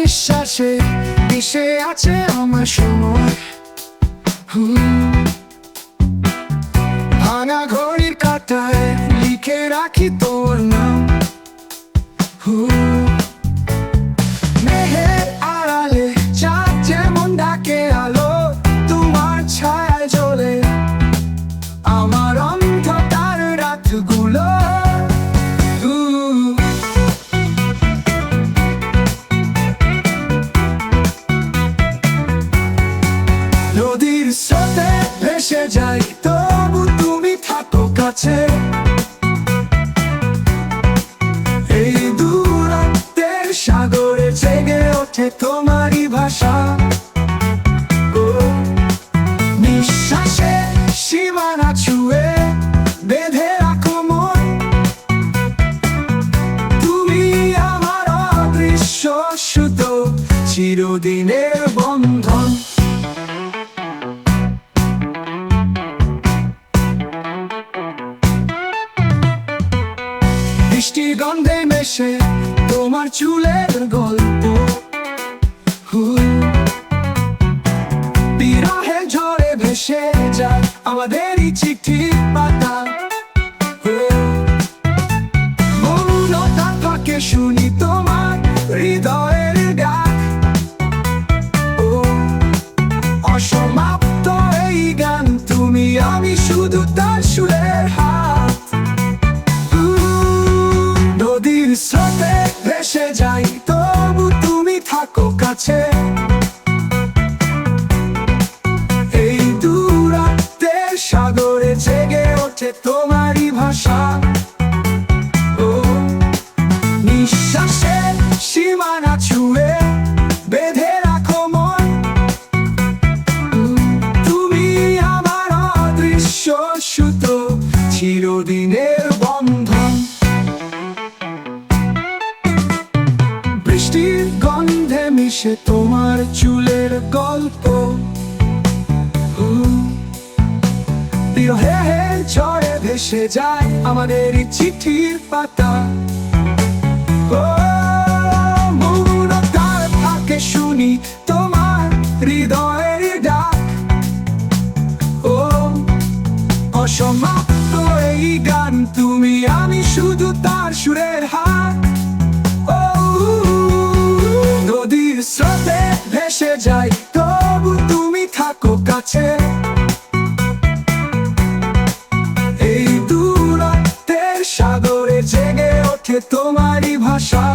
নিঃশ্বাসে মিশে আছে আমার সময়। ভাঙা ঘড়ির কাঁটায় লিখে রাখি তোর নাম। মেঘের আড়ালে চাঁদ যেমন ডাকে আলো, তোমার ছায়ায় জ্বলে আমার অন্ধকার রাতগুলো। নদীর স্রোতে ভেসে যাই, তবু তুমি থাকো কাছে। এই দূরত্বের সাগরে জেগে ওঠে তোমারই ভাষা। নিঃশ্বাসে সীমানা ছুঁয়ে বেঁধে রাখো মন। তুমি আমার অদৃশ্য সুতো, চিরদিনের বন্ধন। বৃষ্টির গন্ধে মেশে তোমার চুলের গল্প। বিরহে ঝড়ে ভেসে যায় আমাদেরই চিঠির পাতা। মৌনতার ফাঁকে শুনি তোমার হৃদয়ের ডাক। অসমাপ্ত এই গান, তুমি আমি শুধু তার সুরের হাত। নদীর স্রোতে ভেসে যাই, তবু তুমি থাকো কাছে। এই দূরত্বের সাগরে জেগে ওঠে তোমারই ভাষা। নিঃশ্বাসে সীমানা ছুঁয়ে বেঁধে রাখো মন। তুমি আমার অদৃশ্য সুতো, চিরদিনের বন্ধন। বৃষ্টির গন্ধে মিশে তোমার চুলের গল্প। বিরহে ঝড়ে ভেসে যায় আমাদেরই চিঠির পাতা। মৌনতার ফাঁকে শুনি তোমার হৃদয়ের ডাক। অসমাপ্ত এই গান, তুমি আমি শুধু তার সুরের হাত। নদীর স্রোতে ভেসে যাই, তবু তুমি থাকো কাছে। এই দূরত্বের সাগরে জেগে ওঠে তোমারই ভাষা।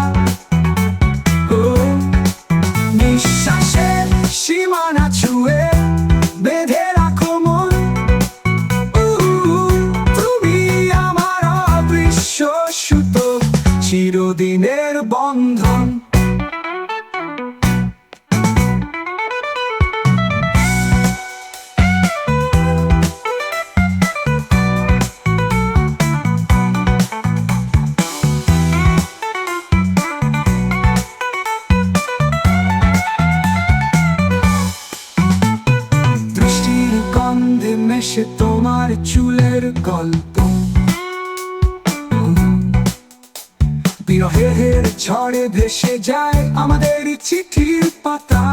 নিঃশ্বাসে সীমানা ছুঁয়ে বেঁধে রাখো মন। তুমি আমার অদৃশ্য সুতো, চিরদিনের বন্ধন। বৃষ্টির গন্ধে মেশে তোমার চুলের গল্প। বিরহের ঝড়ে ভেসে যায় আমাদের চিঠির পাতা।